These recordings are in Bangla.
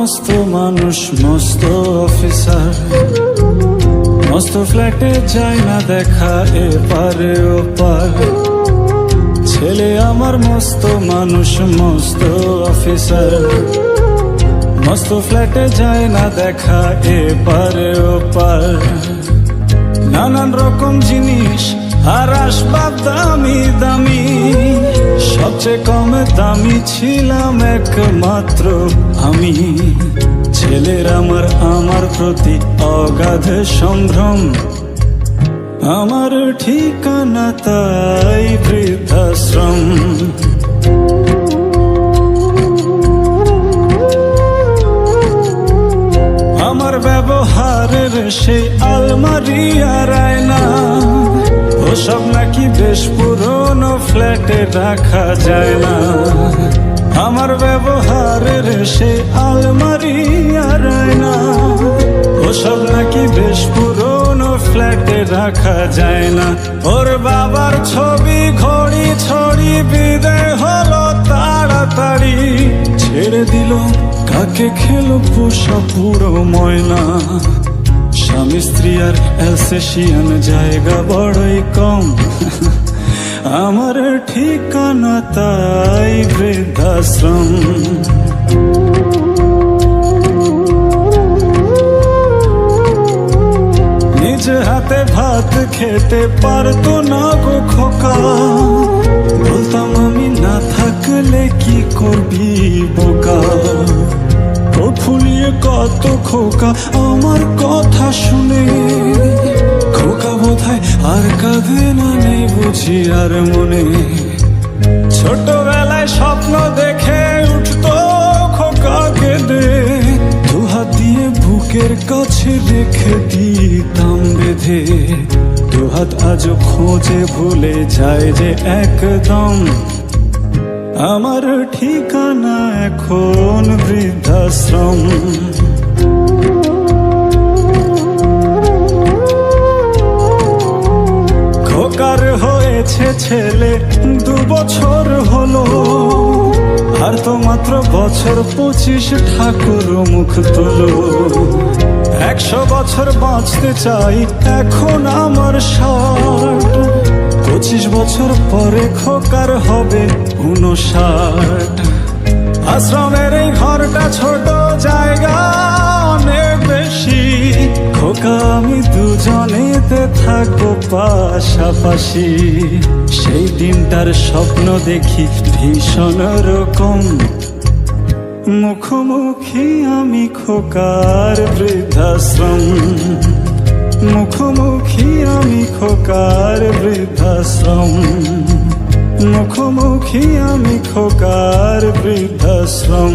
মস্ত মানুষ মস্ত অফিসার, মস্ত ফ্ল্যাটে যায় না দেখা এপারে ওপার। ছেলে আমার মস্ত মানুষ মস্ত অফিসার, মস্ত ফ্ল্যাটে যায় না দেখা এপারে ওপার। নানান রকম জিনিস আর আসবাব দামি দামি, সবচেয়ে কম দামি ছিলাম একমাত্র আমি। ছেলের আমার প্রতি অগাধ সম্ভ্রম, আমার ঠিকানা তাই বৃদ্ধাশ্রম। আমার ব্যবহারের সেই আলমারি আর আয়না, ওসব নাকি বেশ পুরনো ফ্ল্যাটে রাখা যায় না। আমার ব্যবহারের সেই আলমারি আর আয়না, ওসব নাকি বেশ পুরনো ফ্ল্যাটে রাখা যায় না। ওর বাবার ছবি ঘড়ি ছড়ি বিদায় হলো তাড়াতাড়ি, ছেড়ে দিল কাকে খেলো পোষা পুরো ময়না। স্বামী স্ত্রী আর অ্যালসেশিয়ান জায়গা বড়ই কম, আমার ঠিকানা তাই বৃদ্ধাশ্রম। নিজ হাতে ভাত খেতে পারতো না গো খোকা, বলতাম আমি না থাকলে কি করবি বোকা। ঠোঁট ফুলিয়ে কত খোকা আমার কথা শুনে, খোকা বোধহয় আর কাঁদে না, নেই বুঝি আর মনে। ছোটবেলায় স্বপ্ন দেখে উঠতো খোকা কেঁদে, দুহাত দিয়ে বুকের কাছে রেখে দিতাম বেঁধে। দুহাত আজও খোঁজে ভুলে যায় যে একদম, আমার ঠিকানা এখন বৃদ্ধাশ্রম। খোকার হয়েছে ছেলে 2 বছর হলো, আর তো মাত্র বছর 25 ঠাকুর মুখ তোলো। 100 বছর বাঁচতে চাই এখন আমার 60, 25 বছর পরে খোকার হবে 59। আশ্রমের এই ঘরটা ছোট, জায়গা অনেক বেশি, খোকা আমি দুজনেতে থাকবো পাশাপাশি। সেই দিনটার স্বপ্ন দেখি ভীষণ রকম, মুখোমুখি আমি খোকার বৃদ্ধাশ্রম। মুখোমুখি আমি খোকার বৃদ্ধাশ্রম, মুখোমুখি আমি খোকার বৃদ্ধাশ্রম,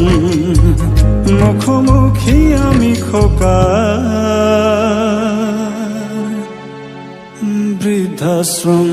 মুখোমুখি আমি খোকার বৃদ্ধাশ্রম।